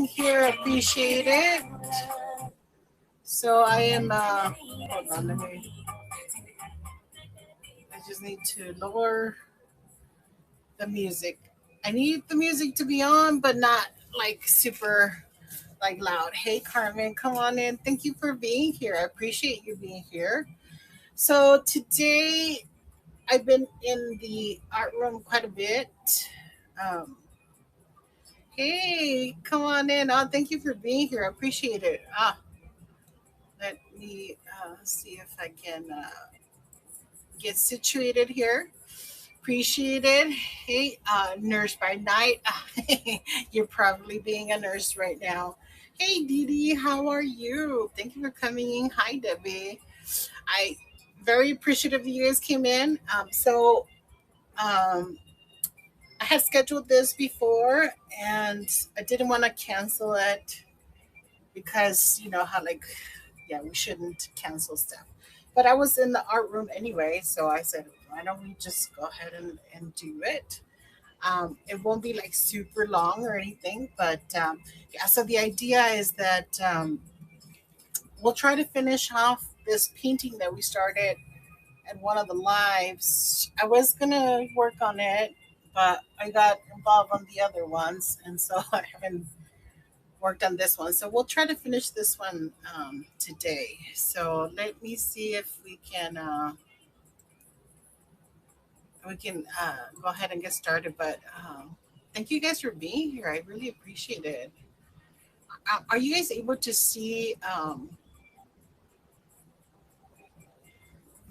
being here. Appreciate it. So I am. Hold on, let me. I just need to lower the music. I need the music to be on, but not like super like loud. Hey, Carmen, come on in. Thank you for being here. I appreciate you being here. So today I've been in the art room quite a bit. Um, hey, come on in. Oh, thank you for being here. I appreciate it. Let me see if I can get situated here. Appreciate it. Hey, nurse by night. You're probably being a nurse right now. Hey, Dee Dee, how are you? Thank you for coming in. Hi, Debbie. I very appreciative you guys came in. Um, I had scheduled this before, and I didn't want to cancel it because you know how like yeah we shouldn't cancel stuff. But I was in the art room anyway, so I said, why don't we just go ahead and do it? It won't be like super long or anything, but yeah. So the idea is that we'll try to finish off this painting that we started at one of the lives. I was gonna work on it, but I got involved on the other ones, and so I haven't worked on this one. So we'll try to finish this one today. So let me see if we can go ahead and get started. But thank you guys for being here. I really appreciate it. Are you guys able to see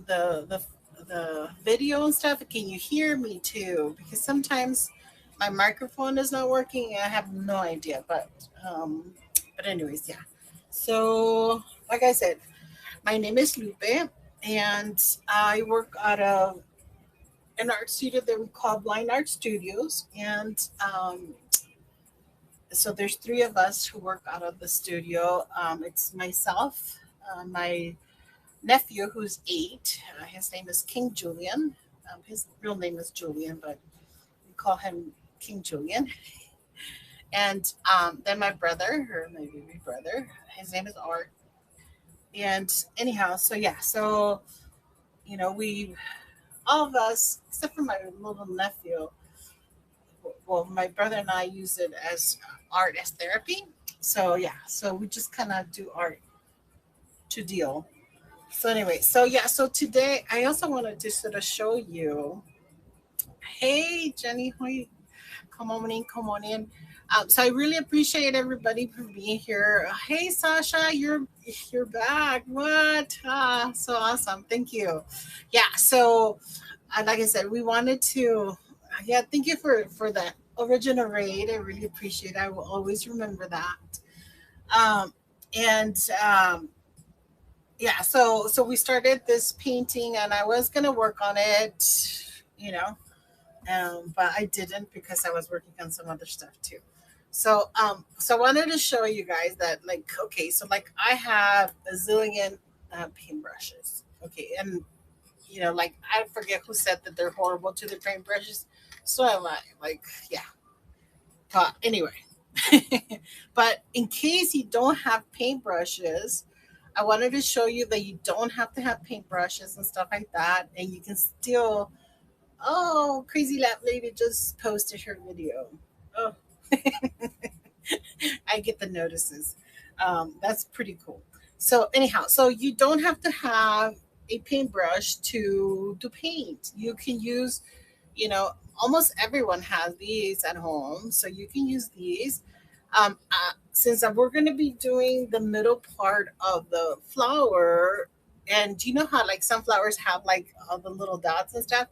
the the the video and stuff? Can you hear me too? Because sometimes my microphone is not working. And I have no idea. But anyways, yeah. So like I said, my name is Lupe, and I work at an art studio that we call Blind Art Studios. And so there's three of us who work out of the studio. It's myself, my nephew who's 8. His name is King Julian. His real name is Julian, but we call him King Julian. And then my brother, or my baby brother, his name is Art. And anyhow, so yeah, so we all of us, except for my little nephew, well, my brother and I use it as art as therapy. So yeah, so we just kind of do art to deal. So anyway, so yeah, so today I also wanted to sort of show you. Hey, Jenny, hi, come on in, come on in. So I really appreciate everybody for being here. Hey, Sasha, you're back. What? So awesome. Thank you. Yeah. So, like I said, we wanted to. Yeah. Thank you for that original raid. I really appreciate it. I will always remember that. Um, and yeah. So we started this painting, and I was gonna work on it. You know, but I didn't because I was working on some other stuff too. So I wanted to show you guys that, like, okay, so like I have a zillion paintbrushes, okay, and like I forget who said that they're horrible to the paintbrushes, so am I. Like, yeah, but anyway, but in case you don't have paintbrushes, I wanted to show you that you don't have to have paintbrushes and stuff like that, and you can still. Oh, Crazy Lap Lady just posted her video. Oh, I get the notices. That's pretty cool. So anyhow, so you don't have to have a paintbrush to paint. You can use, almost everyone has these at home, so you can use these. Since we're going to be doing the middle part of the flower, and do you know how like some flowers have like all the little dots and stuff?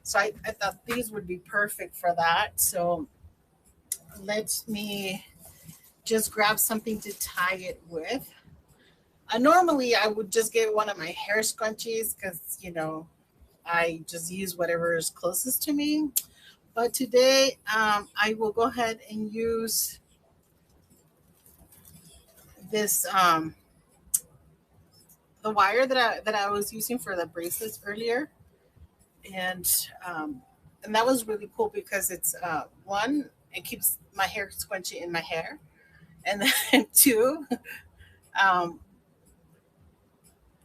So I thought these would be perfect for that. So let me just grab something to tie it with. Normally, I would just get one of my hair scrunchies because, I just use whatever is closest to me. But today, I will go ahead and use this the wire that I was using for the bracelets earlier, and um, and that was really cool because it's one, it keeps my hair scrunchy in my hair, And then two, um,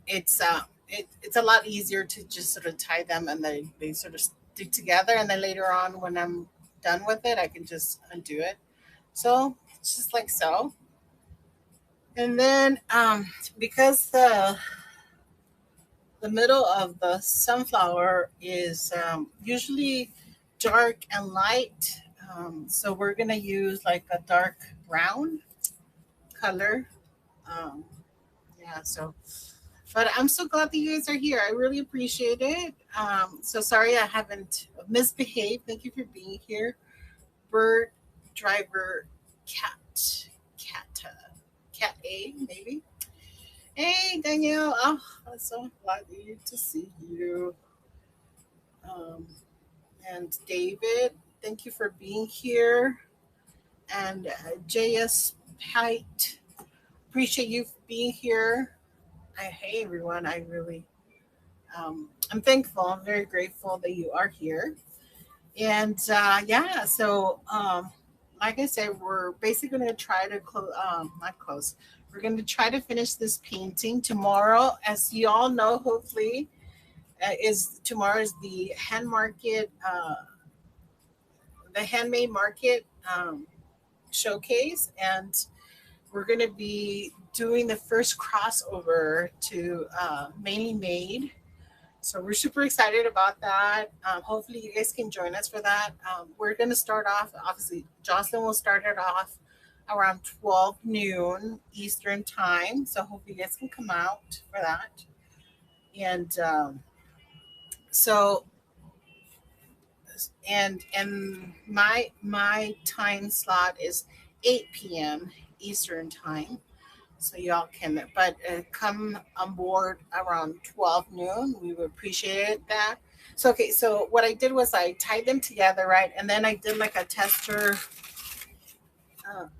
it's a lot easier to just sort of tie them and they sort of stick together. And then later on, when I'm done with it, I can just undo it. So it's just like so. And then because the middle of the sunflower is usually dark and light. So we're gonna use like a dark brown color. Um, yeah, so but I'm so glad that you guys are here. I really appreciate it. So sorry I haven't misbehaved. Thank you for being here. Bird driver cat cat cat A maybe. Hey Danielle, oh, I'm so glad to see you. Um, and David, thank you for being here. And JS Height, appreciate you being here. Hey everyone, I really, I'm thankful. I'm very grateful that you are here. And yeah, so like I said, we're basically going to try to close, not close. We're going to try to finish this painting tomorrow. As you all know, hopefully, is tomorrow is the handmade market showcase, and we're going to be doing the first crossover to mainly made. So we're super excited about that. Hopefully, you guys can join us for that. We're going to start off, obviously, Jocelyn will start it off around 12 noon Eastern time. So hopefully, you guys can come out for that. And so, and my time slot is 8 p.m. Eastern time. So y'all can, but come on board around 12 noon. We would appreciate that. So okay, so what I did was I tied them together, right, and then I did like a tester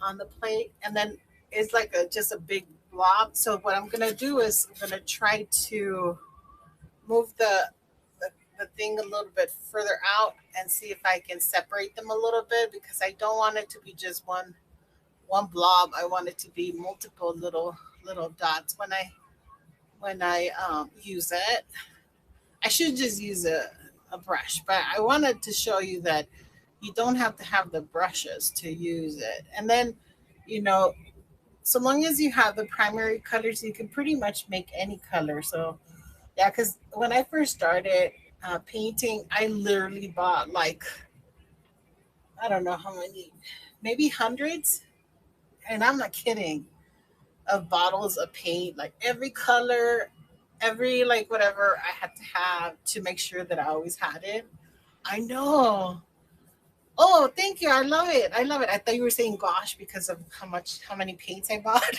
on the plate, and then it's like just a big blob. So what I'm gonna do is I'm gonna try to move the thing a little bit further out and see if I can separate them a little bit, because I don't want it to be just one blob. I want it to be multiple little dots when I use it. I should just use a brush, but I wanted to show you that you don't have to have the brushes to use it. And then, you know, so long as you have the primary colors, you can pretty much make any color. So yeah, because when I first started painting, I literally bought like, I don't know how many, maybe hundreds. And I'm not kidding, of bottles of paint, like every color, every like whatever I had to have to make sure that I always had it. I know. Oh, thank you. I love it. I love it. I thought you were saying gosh because of how many paints I bought.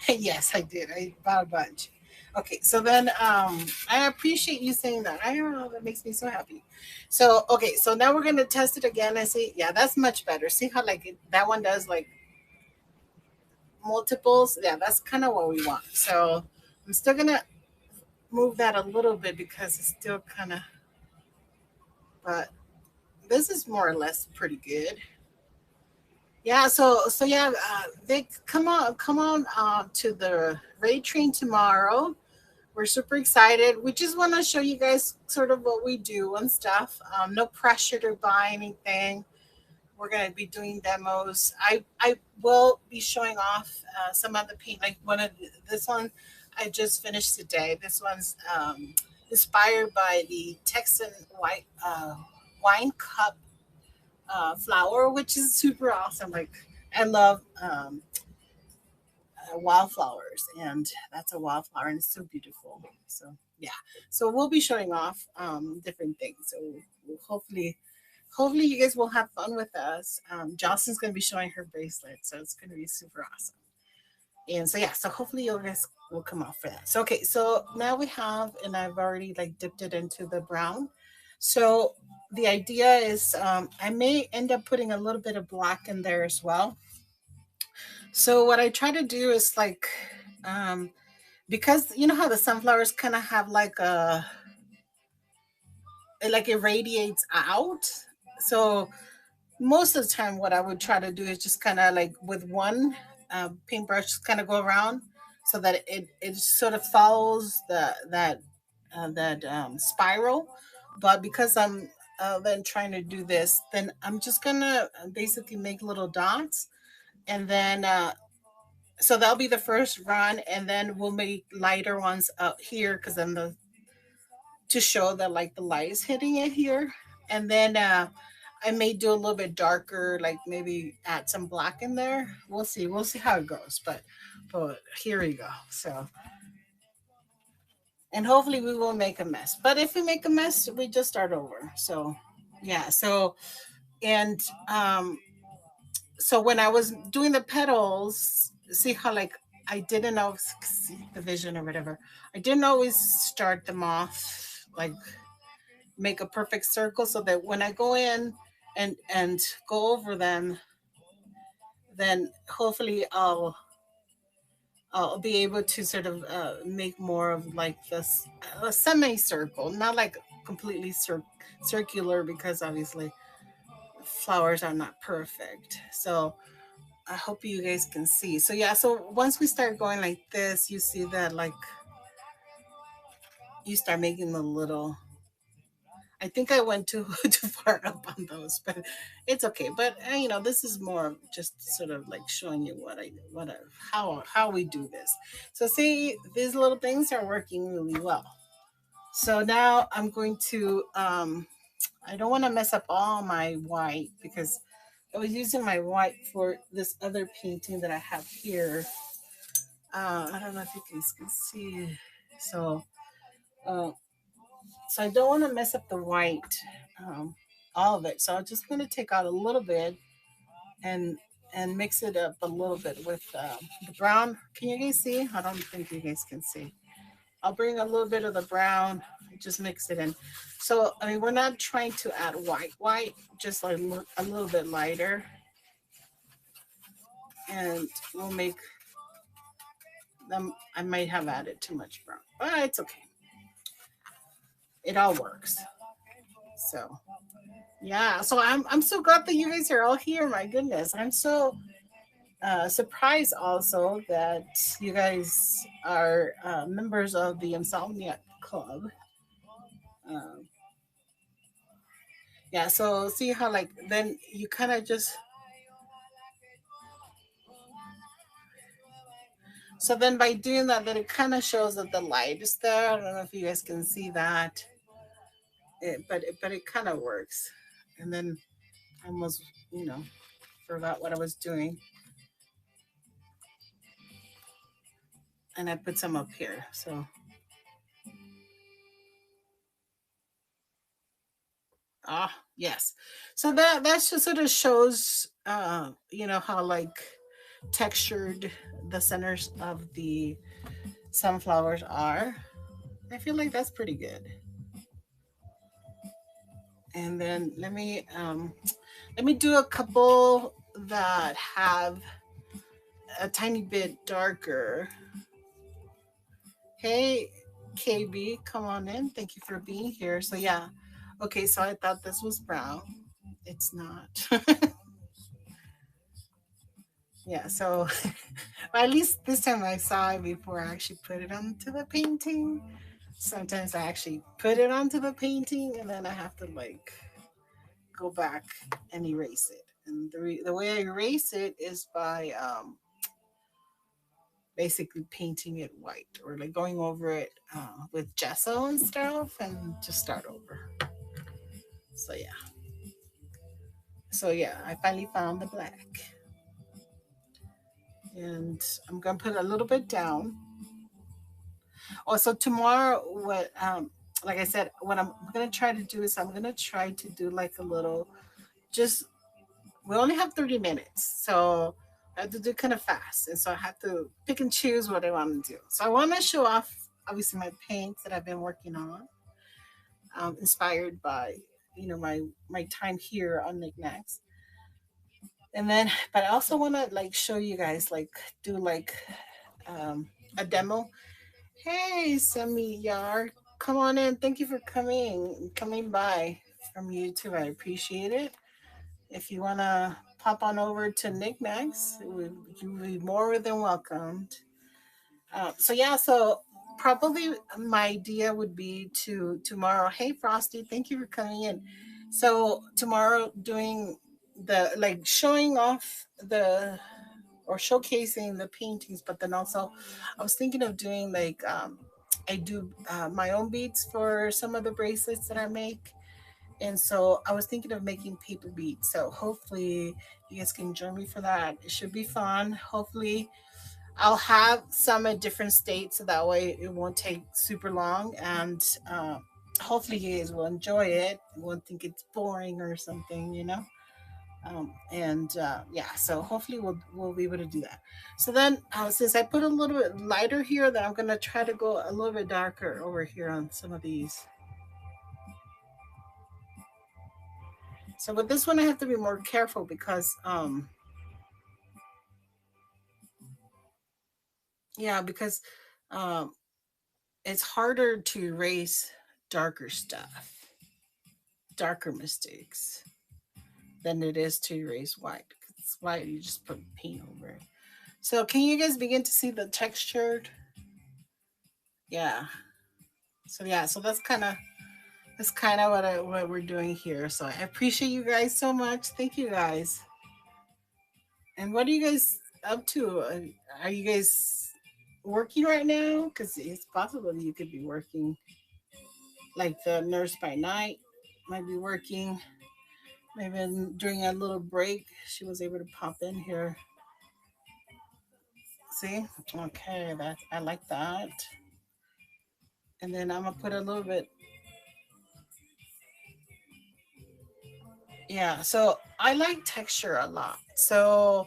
Yes, I did. I bought a bunch. Okay, so then I appreciate you saying that. I don't know, that makes me so happy. So okay, so now we're gonna test it again and see. Yeah, that's much better. See how like that one does like multiples. Yeah, that's kind of what we want. So I'm still gonna move that a little bit because it's still kind of, but this is more or less pretty good. Yeah. So yeah, Vic, come on to the raid train tomorrow. We're super excited. We just want to show you guys sort of what we do and stuff. No pressure to buy anything. We're going to be doing demos. I will be showing off some of the paint. Like this one I just finished today. This one's inspired by the Texan wine cup flower, which is super awesome. Like I love wildflowers, and that's a wildflower, and it's so beautiful. So yeah, so we'll be showing off different things. So we'll hopefully you guys will have fun with us. Jocelyn's going to be showing her bracelet, so it's going to be super awesome. And so yeah, so hopefully you guys will come out for that. So okay, so now we have, and I've already like dipped it into the brown. So the idea is I may end up putting a little bit of black in there as well. So what I try to do is um, because you know how the sunflowers kind of have like it radiates out. So most of the time what I would try to do is just kind of like with one paintbrush kind of go around so that it sort of follows that spiral. But because I'm then trying to do this, then I'm just gonna basically make little dots, and then so that'll be the first run, and then we'll make lighter ones out here because then the to show that like the light is hitting it here. And then I may do a little bit darker, like maybe add some black in there. We'll see how it goes. But here we go. So, and hopefully we won't make a mess. But if we make a mess, we just start over. So yeah. And um so when I was doing the petals, see how like I didn't always see the vision or whatever. I didn't always start them off like make a perfect circle so that when I go in and go over them, then hopefully I'll be able to sort of make more of like this a semicircle, not like completely circular because obviously flowers are not perfect. So I hope you guys can see. So yeah, so once we start going like this, you see that like you start making the little. I think I went too too far up on those, but it's okay. But this is more just sort of like showing you how we do this. So see, these little things are working really well. So now I'm going to. I don't want to mess up all my white because I was using my white for this other painting that I have here. I don't know if you guys can see. So. Uh, So I don't want to mess up the white, um, all of it. So I'm just going to take out a little bit and mix it up a little bit with the brown. Can you guys see? I don't think you guys can see. I'll bring a little bit of the brown, just mix it in. So I mean, we're not trying to add white, just like a little bit lighter, and we'll make them. I might have added too much brown, but it's okay. It all works. So. Yeah, so I'm so glad that you guys are all here. My goodness, I'm so surprised also that you guys are members of the Insomnia Club. Um, yeah, so see how like then you kind of just so then by doing that, then it kind of shows that the light is there. I don't know if you guys can see that, but it kind of works. And then I almost forgot what I was doing, and I put some up here. So yes. So that just sort of shows how like textured the centers of the sunflowers are. I feel like that's pretty good. And then let me do a couple that have a tiny bit darker. Hey KB, come on in. Thank you for being here. So yeah. Okay, so I thought this was brown. It's not. Yeah, so well, at least this time I saw it before I actually put it onto the painting. Sometimes I actually put it onto the painting and then I have to like go back and erase it. And the way I erase it is by basically painting it white or like going over it with gesso and stuff and just start over. So yeah. So yeah, I finally found the black. And I'm gonna put a little bit down. Also tomorrow, what like I said, what I'm gonna try to do is I'm gonna try to do like a little just we only have 30 minutes, so I have to do kind of fast, and so I have to pick and choose what I want to do. So I want to show off obviously my paints that I've been working on, inspired by my time here on knickknacks, and then but I also want to like show you guys like do like a demo. Hey, Semi Yar, come on in. Thank you for coming by from YouTube. I appreciate it. If you want to pop on over to Knickknacks, you'd be more than welcomed. So yeah, so probably my idea would be to tomorrow. Hey Frosty, thank you for coming in. So tomorrow doing the like showing off the or showcasing the paintings, but then also I was thinking of doing like I do my own beads for some of the bracelets that I make. And so I was thinking of making paper beads. So hopefully you guys can join me for that. It should be fun. Hopefully I'll have some at different states so that way it won't take super long. And hopefully you guys will enjoy it. Won't think it's boring or something, you know. And yeah, so hopefully we'll be able to do that. So then, since I put a little bit lighter here, then I'm gonna try to go a little bit darker over here on some of these. So with this one, I have to be more careful because yeah, because um, it's harder to erase darker stuff, darker mistakes than it is to erase white. 'Cause white, you just put paint over it. So can you guys begin to see the textured? Yeah. So yeah, so that's kind of what we're doing here. So I appreciate you guys so much. Thank you guys. And what are you guys up to? Are you guys working right now? Because it's possible you could be working. Like the nurse by night might be working. Maybe during a little break, she was able to pop in here. See? Okay, that I like that. And then I'm gonna put a little bit. Yeah, so I like texture a lot. So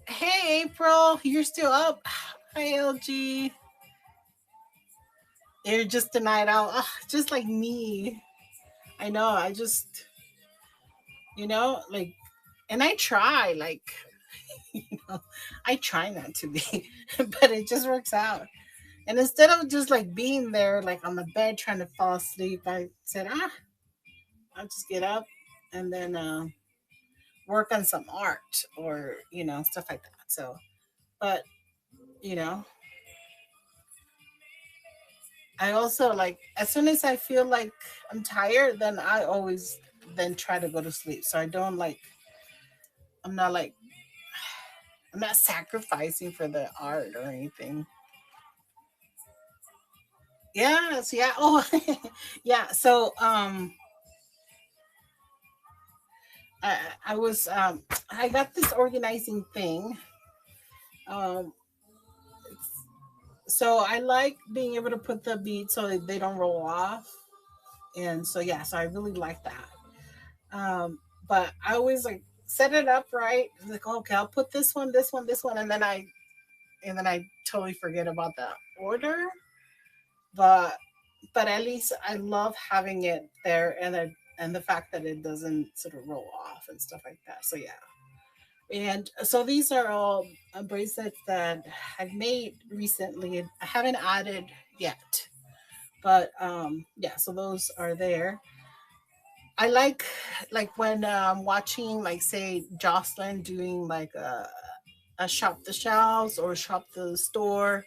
hey April, you're still up. Hi LG. You're just a night out. Ugh, just like me. I know. I just like and I try like you know, I try not to be, but it just works out. And instead of just like being there, like on the bed trying to fall asleep, I said, I'll just get up and then work on some art or, stuff like that. So, but, you know, I also like, as soon as I feel like I'm tired, then I always then try to go to sleep. So I don't like, I'm not like, I'm not sacrificing for the art or anything. Yes, yeah. Oh, yeah. So, I, I was I got this organizing thing. Um, so I like being able to put the beads so that they don't roll off, and so yeah, so I really like that. But I always like set it up right. Like okay, I'll put this one, and then I totally forget about the order. But at least I love having it there, and the fact that it doesn't sort of roll off and stuff like that. So yeah. And so these are all bracelets that I've made recently. I haven't added yet, but yeah. So those are there. I like when watching like say Jocelyn doing like a shop the shelves or shop the store,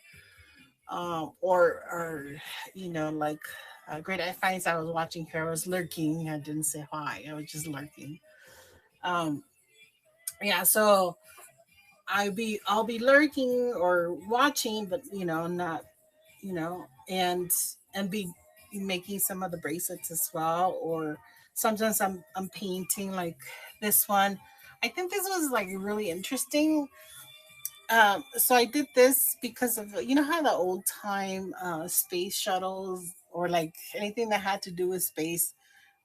or like Great I Finds. I was watching her. I was lurking. I didn't say hi. I was just lurking. Um, yeah. So I'll be lurking or watching, but not and be making some of the bracelets as well. Or sometimes I'm painting like this one. I think this was like really interesting. So I did this because of how the old time space shuttles or like anything that had to do with space.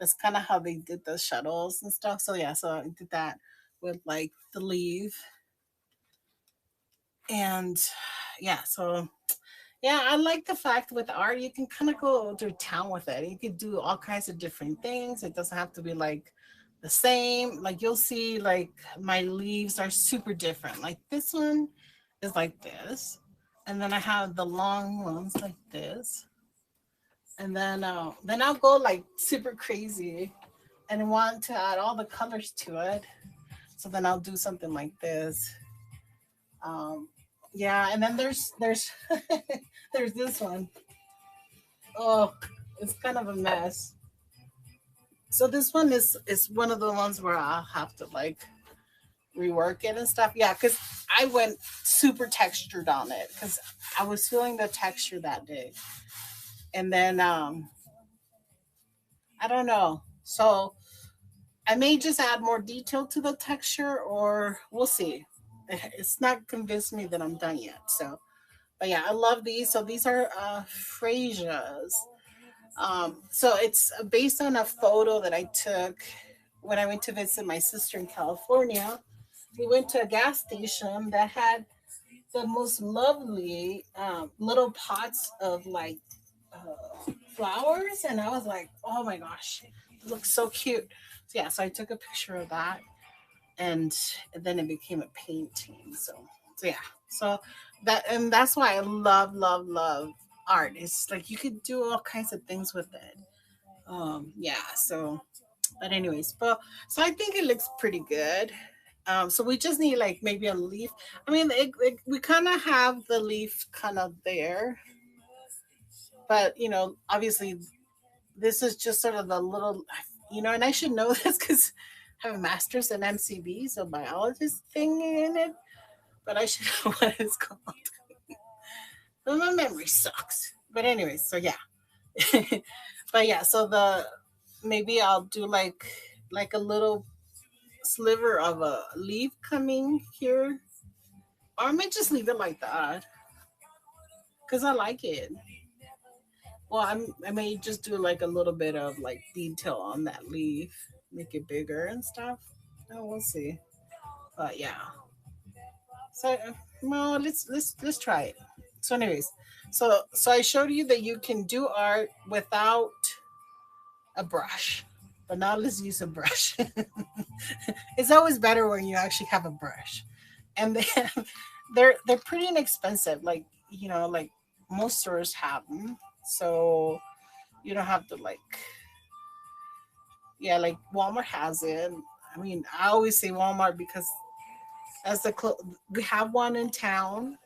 That's kind of how they did the shuttles and stuff. So yeah, so I did that with like the leaf and yeah, so yeah, I like the fact with art you can kind of go to town with it. You can do all kinds of different things. It doesn't have to be like the same. Like you'll see, like my leaves are super different. Like this one is like this, and then I have the long ones like this, and then I'll go like super crazy and want to add all the colors to it. So then I'll do something like this. Um, yeah, and then there's there's this one. Oh, it's kind of a mess. So this one is one of the ones where I'll have to like rework it and stuff. Yeah, because I went super textured on it because I was feeling the texture that day, and then I don't know. So I may just add more detail to the texture, or we'll see. It's not convinced me that I'm done yet. So, but yeah, I love these. So these are Frasia's. So it's based on a photo that I took when I went to visit my sister in California. We went to a gas station that had the most lovely little pots of like flowers, and I was like, oh my gosh, it looks so cute. So yeah, so I took a picture of that, and then it became a painting. So yeah, so that's why I love art. It's like you could do all kinds of things with it. Yeah, so but anyways, but so I think it looks pretty good. So we just need like maybe a leaf. I mean, we kind of have the leaf kind of there, but obviously this is just sort of the little, and I should know this because I have a master's in MCB, so biologist thing in it, but I should know what it's called. But my memory sucks. But anyways, so yeah. But yeah, so the maybe I'll do like a little sliver of a leaf coming here, or I might just leave it like that because I like it. Well, I may just do like a little bit of like detail on that leaf, make it bigger and stuff. Oh, we'll see. But yeah, so well, let's try it. So, anyways, so I showed you that you can do art without a brush, but now let's use a brush. It's always better when you actually have a brush, and they're pretty inexpensive. Like like most stores have them, so you don't have to like yeah, like Walmart has it. I mean, I always say Walmart because as we have one in town.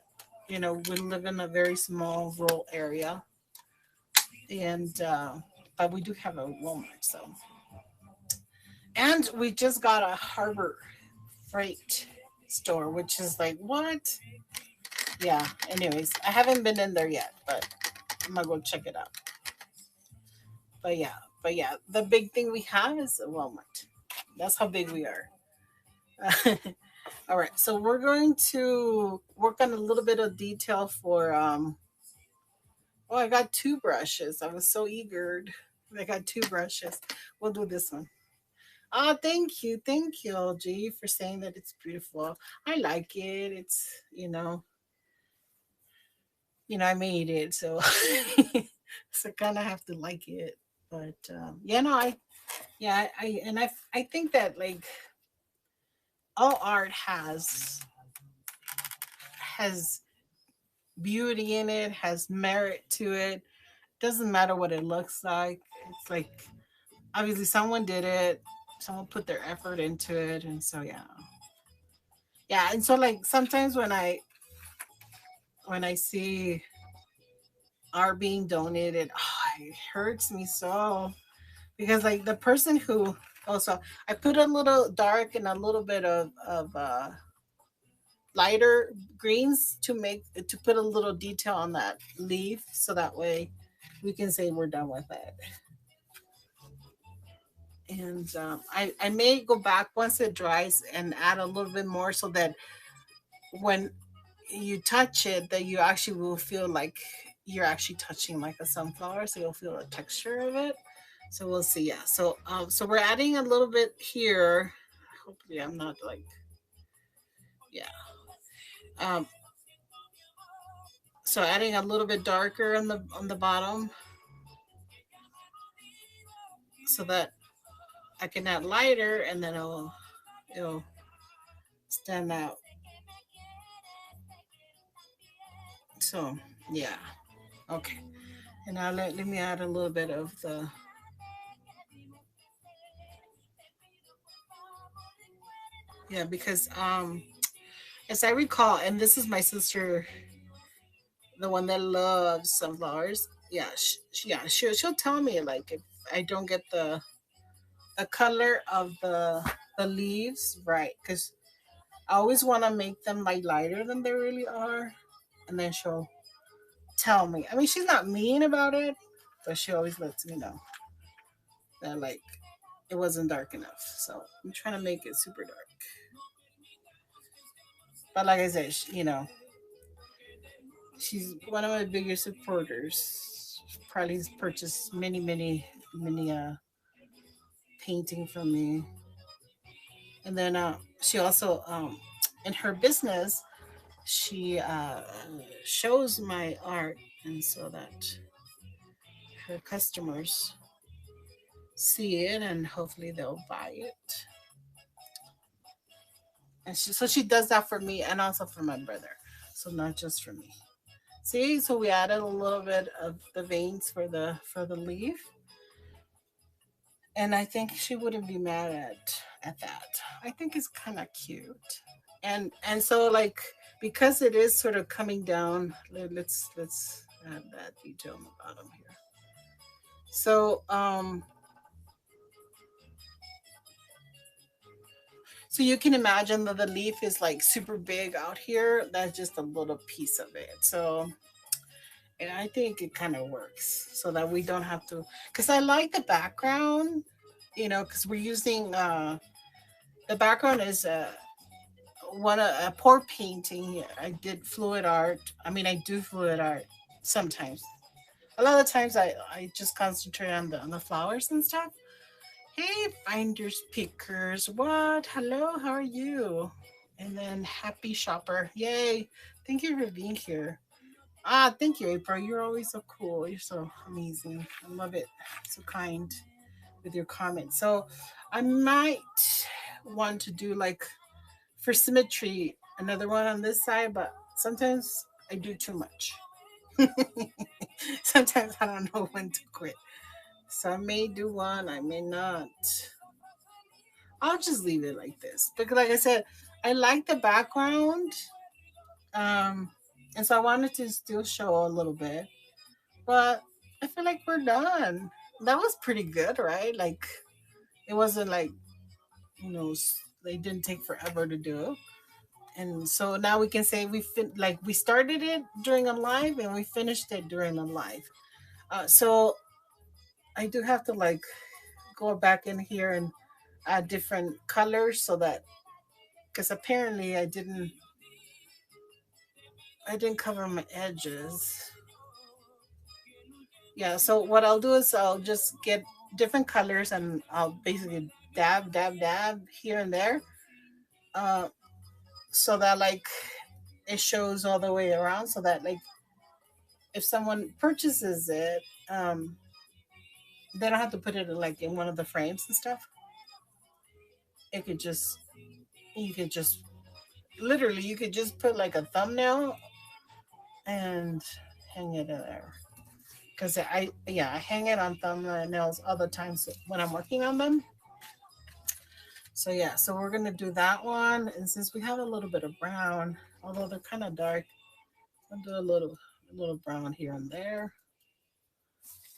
We live in a very small rural area, and but we do have a Walmart. So, and we just got a Harbor Freight store, which is like what? Yeah. Anyways, I haven't been in there yet, but I'm gonna go check it out. But yeah, the big thing we have is a Walmart. That's how big we are. All right, so we're going to work on a little bit of detail for oh, I got two brushes. I was so eager. I got two brushes. We'll do this one. Oh, thank you, LG, for saying that it's beautiful. I like it. It's I made it, so so kind of have to like it. But yeah, no, yeah, I think that like all art has beauty in it, has merit to it. Doesn't matter what it looks like. It's like obviously someone did it, someone put their effort into it, and so yeah, yeah. And so like sometimes when I see art being donated, oh, it hurts me so because like the person who also I put a little dark and a little bit of lighter greens to put a little detail on that leaf so that way we can say we're done with it. And I may go back once it dries and add a little bit more so that when you touch it that you actually will feel like you're actually touching like a sunflower, so you'll feel the texture of it. So we'll see. Yeah, so we're adding a little bit here. Hopefully I'm not like yeah. um so adding a little bit darker on the bottom so that I can add lighter and then it'll stand out. So yeah, okay. And let me add a little bit of the, yeah, because as I recall, and this is my sister, the one that loves sunflowers. Yeah, yeah, she'll tell me like if I don't get the color of the leaves right, because I always want to make them like lighter than they really are, and then she'll tell me. I mean, she's not mean about it, but she always lets me know that like it wasn't dark enough. So I'm trying to make it super dark. But like I said, she's one of my biggest supporters. Probably has purchased many painting from me, and then she also in her business she shows my art, and so that her customers see it and hopefully they'll buy it. And so she does that for me and also for my brother, so not just for me. See, so we added a little bit of the veins for the leaf, and I think she wouldn't be mad at that. I think it's kind of cute, and so like because it is sort of coming down. Let's add that detail on the bottom here. So so you can imagine that the leaf is like super big out here. That's just a little piece of it. So and I think it kind of works so that we don't have to. Because I like the background, because we're using the background is a pour painting. I did fluid art. I mean, I do fluid art sometimes. A lot of times, I just concentrate on the flowers and stuff. Hey, finders pickers, what? Hello, how are you? And then happy shopper, yay! Thank you for being here. Ah, thank you, April. You're always so cool. You're so amazing. I love it. So kind with your comments. So I might want to do like for symmetry another one on this side, but sometimes I do too much. Sometimes I don't know when to quit. So I may do one, I may not. I'll just leave it like this because, like I said, I like the background, um, and so I wanted to still show a little bit, but I feel like we're done. That was pretty good, right? Like it wasn't like they didn't take forever to do, and so now we can say like we started it during a live and we finished it during a live. So I do have to like go back in here and add different colors so that because apparently I didn't cover my edges. Yeah, so what I'll do is I'll just get different colors and I'll basically dab here and there, uh, so that like it shows all the way around. So that like if someone purchases it, they don't have to put it like in one of the frames and stuff. It could just you could just literally you could just put like a thumbnail and hang it in there. Because I hang it on thumbnails all the time when I'm working on them. So yeah, so we're gonna do that one, and since we have a little bit of brown, although they're kind of dark, I'll do a little brown here and there.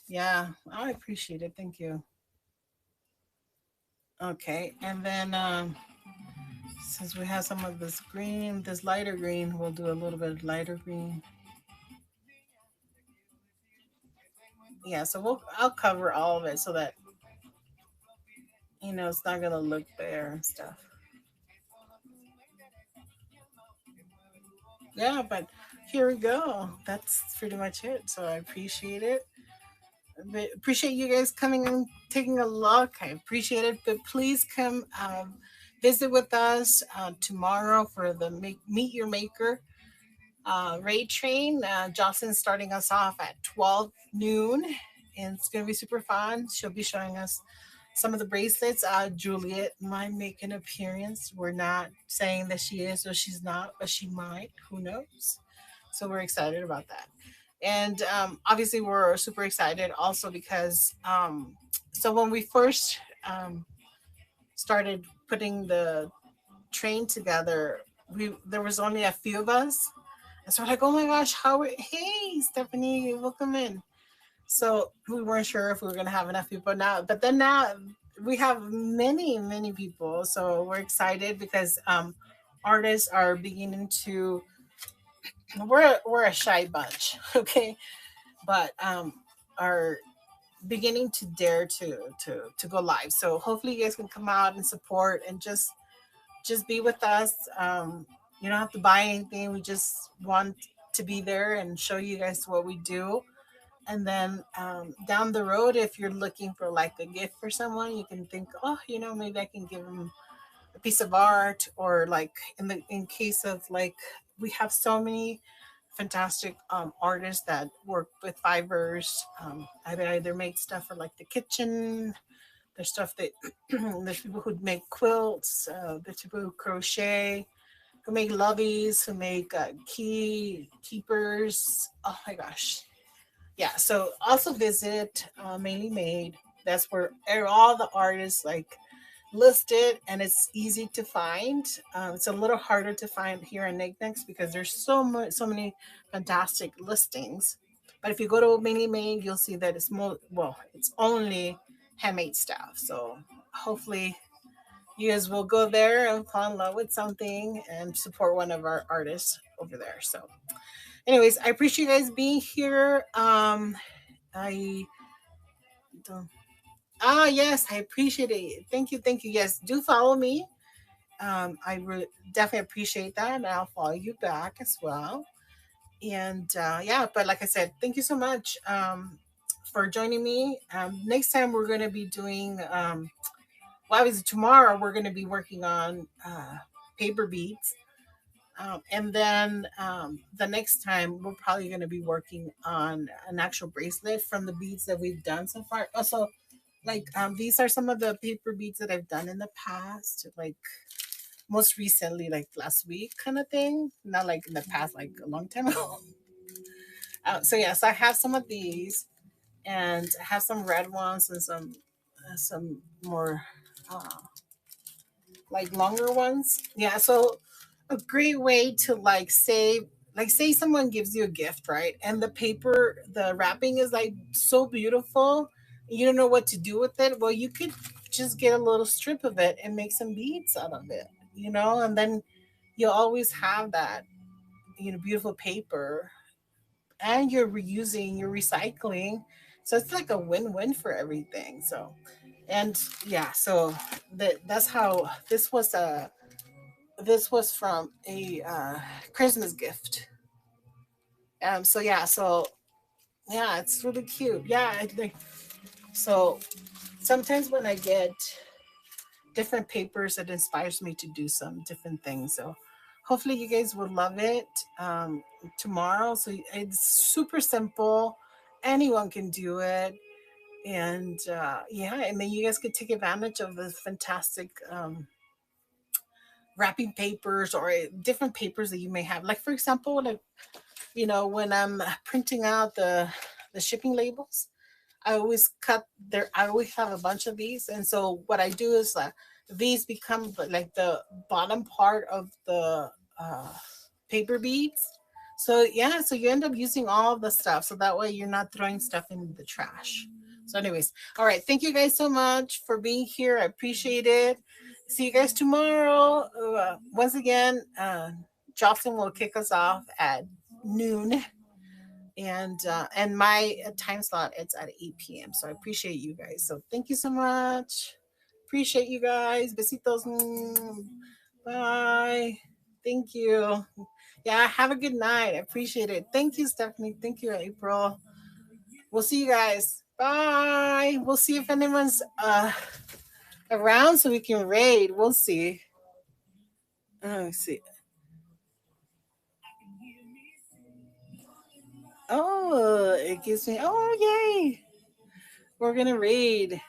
Yeah, I appreciate it. Thank you. Okay, and then since we have some of this green, this lighter green, we'll do a little bit of lighter green. Yeah, so I'll cover all of it so that it's not gonna look bare and stuff. Yeah, but here we go. That's pretty much it. So I appreciate it. Appreciate you guys coming and taking a look. I appreciate it. But please come visit with us tomorrow for the Meet Your Maker raid train. Jocelyn's starting us off at 12 noon, and it's going to be super fun. She'll be showing us some of the bracelets. Juliet might make an appearance. We're not saying that she is or she's not, but she might. Who knows? So we're excited about that. And obviously, we're super excited also because so when we first started putting the train together, there was only a few of us. And so we're like, oh my gosh, hey, Stephanie, welcome in. So we weren't sure if we were going to have enough people now, but then now we have many, many people. So we're excited because artists are beginning to, we're a shy bunch, okay? But are beginning to dare to go live. So hopefully you guys can come out and support and just be with us. You don't have to buy anything. We just want to be there and show you guys what we do. And then down the road, if you're looking for like a gift for someone, you can think, oh, maybe I can give them a piece of art, or like in case of like we have so many fantastic artists that work with fibers. They either make stuff for like the kitchen. There's stuff that there's people who make quilts. There's people who crochet, who make loveys, who make key keepers. Oh my gosh, yeah. So also visit Mainly Made. That's where all the artists like listed, and it's easy to find. It's a little harder to find here in Nignex because there's so many fantastic listings. But if you go to Mainly Made, you'll see that it's only handmade stuff. So hopefully you guys will go there and fall in love with something and support one of our artists over there. So, anyways, I appreciate you guys being here. I don't. Yes, I appreciate it. Thank you. Yes, do follow me. Definitely appreciate that, and I'll follow you back as well. And yeah, but like I said, thank you so much for joining me. Next time we're going to be doing, well, obviously tomorrow we're going to be working on paper beads. And then the next time we're probably going to be working on an actual bracelet from the beads that we've done so far. Also, like these are some of the paper beads that I've done in the past, like most recently, like last week kind of thing, not like in the past, like a long time ago. So yes, I have some of these, and I have some red ones and some more uh, like longer ones. Yeah, so a great way to like save, like say someone gives you a gift, right? And the wrapping is like so beautiful, you don't know what to do with it. Well, you could just get a little strip of it and make some beads out of it, and then you'll always have that, beautiful paper, and you're reusing, you're recycling. So it's like a win-win for everything. So, and yeah, so that's how this was from a Christmas gift. So yeah, yeah, it's really cute. Yeah, I think so. Sometimes when I get different papers, it inspires me to do some different things. So hopefully you guys will love it tomorrow. So it's super simple. Anyone can do it. And yeah, and then you guys could take advantage of the fantastic wrapping papers, or different papers that you may have. Like for example, when I'm printing out the shipping labels, I always cut there. I always have a bunch of these, and so what I do is these become like the bottom part of the uh, paper beads. So yeah, so you end up using all of the stuff, so that way you're not throwing stuff in the trash. So, anyways, all right. Thank you guys so much for being here. I appreciate it. See you guys tomorrow. Once again, Jocelyn will kick us off at noon, and my time slot it's at 8 p.m. So I appreciate you guys. So thank you so much. Appreciate you guys. Besitos. Bye. Thank you. Yeah, have a good night. I appreciate it. Thank you, Stephanie. Thank you, April. We'll see you guys. Bye. We'll see if anyone's around so we can raid. We'll see. Let's see. Oh, it gives me. Oh, yay. We're going to raid.